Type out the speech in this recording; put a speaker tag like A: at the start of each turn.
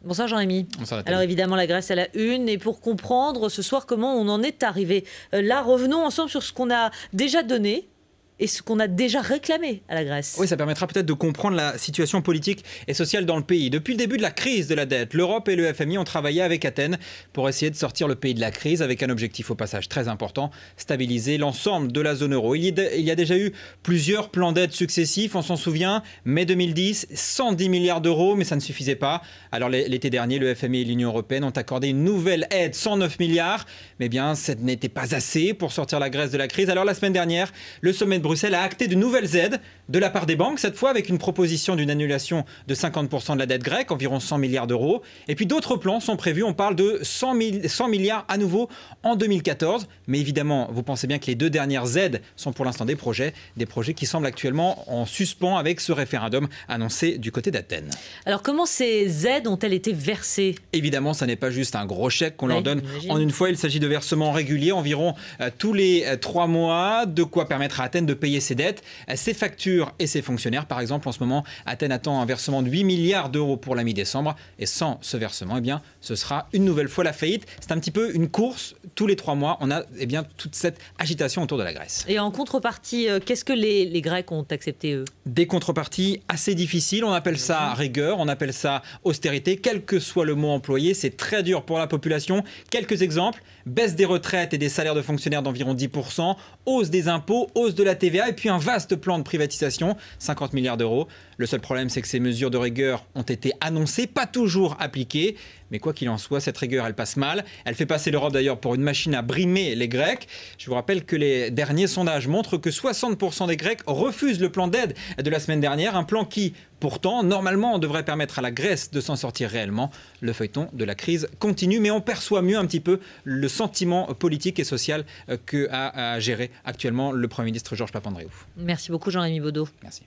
A: Bonsoir Jean-Rémy.
B: Bonsoir Nathalie.
A: Alors évidemment la Grèce à la une, et pour comprendre ce soir comment on en est arrivé là, revenons ensemble sur ce qu'on a déjà donné et ce qu'on a déjà réclamé à la Grèce.
B: Oui, ça permettra peut-être de comprendre la situation politique et sociale dans le pays. Depuis le début de la crise de la dette, l'Europe et le FMI ont travaillé avec Athènes pour essayer de sortir le pays de la crise avec un objectif au passage très important, stabiliser l'ensemble de la zone euro. Il y a déjà eu plusieurs plans d'aide successifs, on s'en souvient, mai 2010, 110 milliards d'euros, mais ça ne suffisait pas. Alors l'été dernier, le FMI et l'Union européenne ont accordé une nouvelle aide, 109 milliards, mais bien, ça n'était pas assez pour sortir la Grèce de la crise. Alors la semaine dernière, le sommet de Bruxelles a acté de nouvelles aides de la part des banques, cette fois avec une proposition d'une annulation de 50% de la dette grecque, environ 100 milliards d'euros. Et puis d'autres plans sont prévus, on parle de 100 milliards à nouveau en 2014. Mais évidemment, vous pensez bien que les deux dernières aides sont pour l'instant des projets qui semblent actuellement en suspens avec ce référendum annoncé du côté d'Athènes.
A: Alors comment ces aides ont-elles été versées?
B: Évidemment, ça n'est pas juste un gros chèque qu'on leur donne en une fois. Il s'agit de versements réguliers, environ tous les 3 mois, de quoi permettre à Athènes de payer ses dettes, ses factures et ses fonctionnaires. Par exemple, en ce moment, Athènes attend un versement de 8 milliards d'euros pour la mi-décembre. Et sans ce versement, eh bien, ce sera une nouvelle fois la faillite. C'est un petit peu une course. Tous les 3 mois, on a toute cette agitation autour de la Grèce.
A: Et en contrepartie, qu'est-ce que les Grecs ont accepté, eux? Des
B: contreparties assez difficiles. On appelle ça rigueur, on appelle ça austérité. Quel que soit le mot employé, c'est très dur pour la population. Quelques exemples: baisse des retraites et des salaires de fonctionnaires d'environ 10%, hausse des impôts, hausse de la TVA et puis un vaste plan de privatisation, 50 milliards d'euros. Le seul problème, c'est que ces mesures de rigueur ont été annoncées, pas toujours appliquées. Mais quoi qu'il en soit, cette rigueur, elle passe mal. Elle fait passer l'Europe d'ailleurs pour une machine à brimer les Grecs. Je vous rappelle que les derniers sondages montrent que 60% des Grecs refusent le plan d'aide de la semaine dernière. Un plan qui, pourtant, normalement, devrait permettre à la Grèce de s'en sortir réellement. Le feuilleton de la crise continue, mais on perçoit mieux un petit peu le sentiment politique et social qu'a à gérer actuellement le Premier ministre Georges Papandréou.
A: Merci beaucoup Jean-Rémy Baudot.
B: Merci.